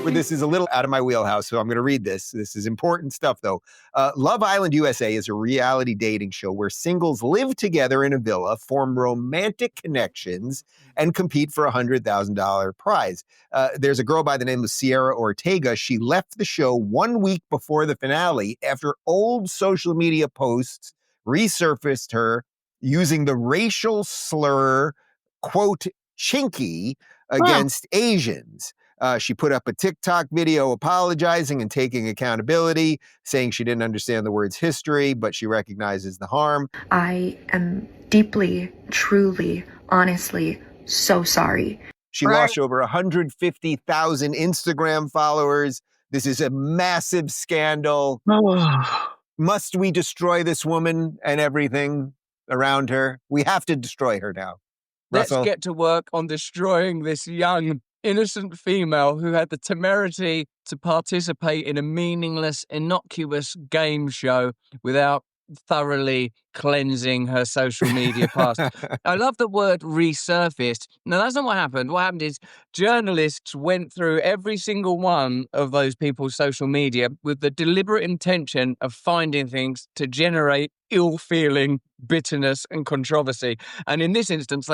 this is a little out of my wheelhouse, so I'm going to read this. This is important stuff, though. Love Island USA is a reality dating show where singles live together in a villa, form romantic connections, and compete for a $100,000 prize. There's a girl by the name of Sierra Ortega. She left the show 1 week before the finale after old social media posts resurfaced her using the racial slur, quote, chinky, against Asians. She put up a TikTok video apologizing and taking accountability, saying she didn't understand the word's history, but she recognizes the harm. I am deeply, truly, honestly so sorry. She lost over 150,000 Instagram followers. This is a massive scandal. Must we destroy this woman and everything around her? We have to destroy her now. Let's Russell? get to work on destroying this young, innocent female who had the temerity to participate in a meaningless, innocuous game show without thoroughly cleansing her social media past. I love the word resurfaced. No, that's not what happened. What happened is journalists went through every single one of those people's social media with the deliberate intention of finding things to generate ill feeling, bitterness, and controversy. And in this instance,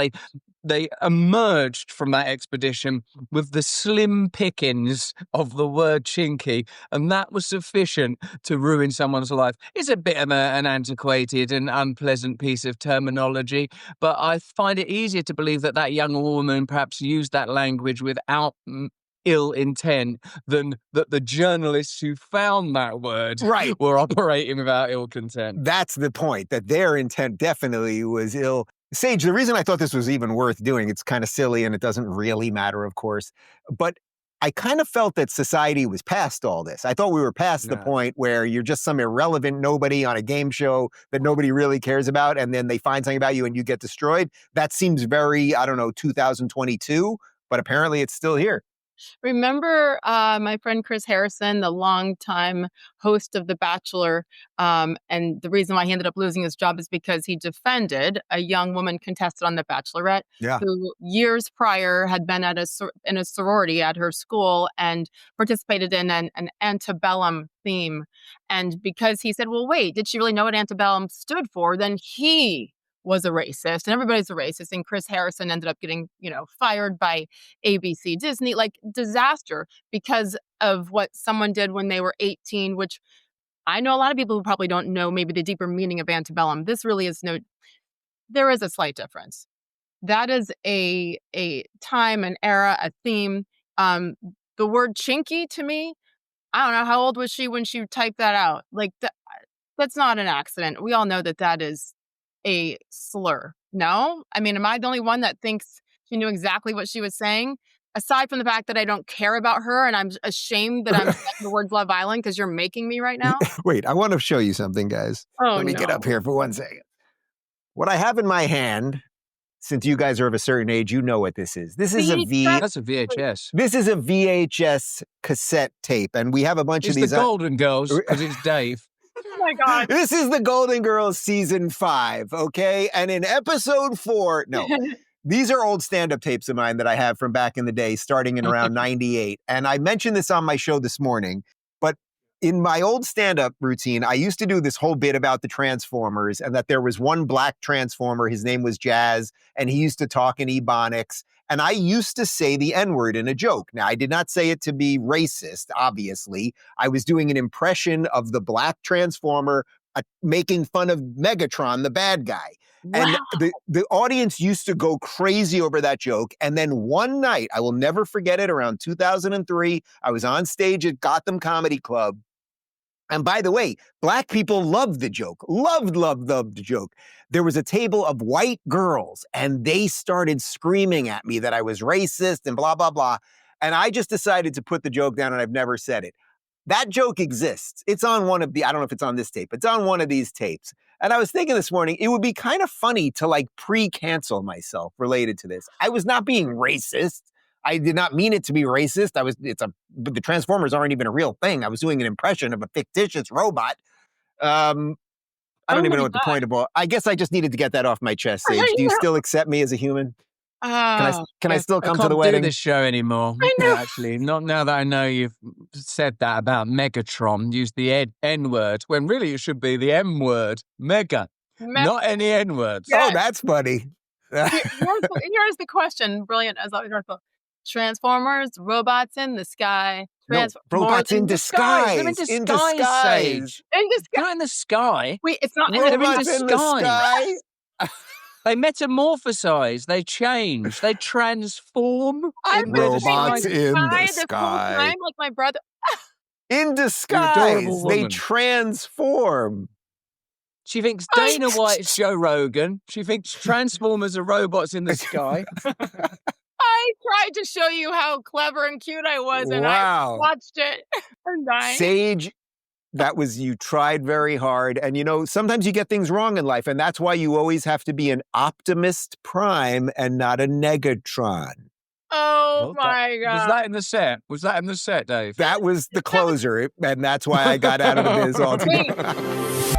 they emerged from that expedition with the slim pickings of the word chinky, and that was sufficient to ruin someone's life. It's a bit of an antiquated and unpleasant piece of terminology, but I find it easier to believe that that young woman perhaps used that language without ill intent than that the journalists who found that word were operating without ill content. That's the point, that their intent definitely was ill. Sage, the reason I thought this was even worth doing, it's kind of silly and it doesn't really matter, of course, but I kind of felt that society was past all this. I thought we were past the point where you're just some irrelevant nobody on a game show that nobody really cares about, and then they find something about you and you get destroyed. That seems very, 2022, but apparently it's still here. Remember my friend Chris Harrison, the longtime host of The Bachelor, and the reason why he ended up losing his job is because he defended a young woman contested on The Bachelorette who years prior had been in a sorority at her school and participated in an antebellum theme. And because he said, well, wait, did she really know what antebellum stood for? Then he was a racist and everybody's a racist. And Chris Harrison ended up getting, fired by ABC, Disney, like disaster because of what someone did when they were 18, which I know a lot of people who probably don't know maybe the deeper meaning of antebellum. This really is there is a slight difference. That is a time, an era, a theme. The word chinky to me, I don't know, how old was she when she typed that out? Like that's not an accident. We all know that is a slur. No? I mean, am I the only one that thinks she knew exactly what she was saying? Aside from the fact that I don't care about her and I'm ashamed that I'm saying the words Love Island because you're making me right now. Wait, I want to show you something, guys. Let me get up here for 1 second. What I have in my hand, since you guys are of a certain age, you know what this is. This is That's a VHS. This is a VHS cassette tape, and we have a bunch of these. It's the Golden Girls, because it's Dave. Oh my God. This is the Golden Girls season 5, okay? And in episode 4, these are old stand-up tapes of mine that I have from back in the day, starting in around 98. And I mentioned this on my show this morning, but in my old stand-up routine, I used to do this whole bit about the Transformers and that there was one black Transformer, his name was Jazz, and he used to talk in Ebonics. And I used to say the N-word in a joke. Now, I did not say it to be racist, obviously. I was doing an impression of the black Transformer making fun of Megatron, the bad guy. Wow. And the audience used to go crazy over that joke. And then one night, I will never forget it, around 2003, I was on stage at Gotham Comedy Club. And by the way, black people loved the joke, loved the joke. There was a table of white girls and they started screaming at me that I was racist and blah, blah, blah. And I just decided to put the joke down and I've never said it. That joke exists. It's on one of I don't know if it's on this tape, it's on one of these tapes. And I was thinking this morning, it would be kind of funny to pre-cancel myself related to this. I was not being racist. I did not mean it to be racist. But the Transformers aren't even a real thing. I was doing an impression of a fictitious robot. I don't even know what the point of all. I guess I just needed to get that off my chest, Sage. Do you still accept me as a human? Can I still come to the can't wedding? do this show anymore. I know. Actually, not now that I know you've said that about Megatron. Use the N word when really it should be the M word. Mega, not any N words. Yeah. Oh, that's funny. Here's the question. Brilliant as always. Transformers, robots in the sky. No, robots in disguise. They're in disguise, In disguise. Sage. In disguise. They're not in the sky. Wait, it's not Robots in in the sky. They metamorphosize. They change. They transform. I've been Robots saying in the this whole sky. time, like my brother. In disguise. adorable They woman. transform. She thinks Dana White's Joe Rogan. She thinks Transformers are robots in the sky. I tried to show you how clever and cute I was, and Wow. I watched it. I'm dying. Sage, you tried very hard. And, sometimes you get things wrong in life. And that's why you always have to be an Optimus Prime and not a Negatron. Oh, Well, my God. Was that in the set? Was that in the set, Dave? That was the closer. And that's why I got out of the biz altogether. Wait.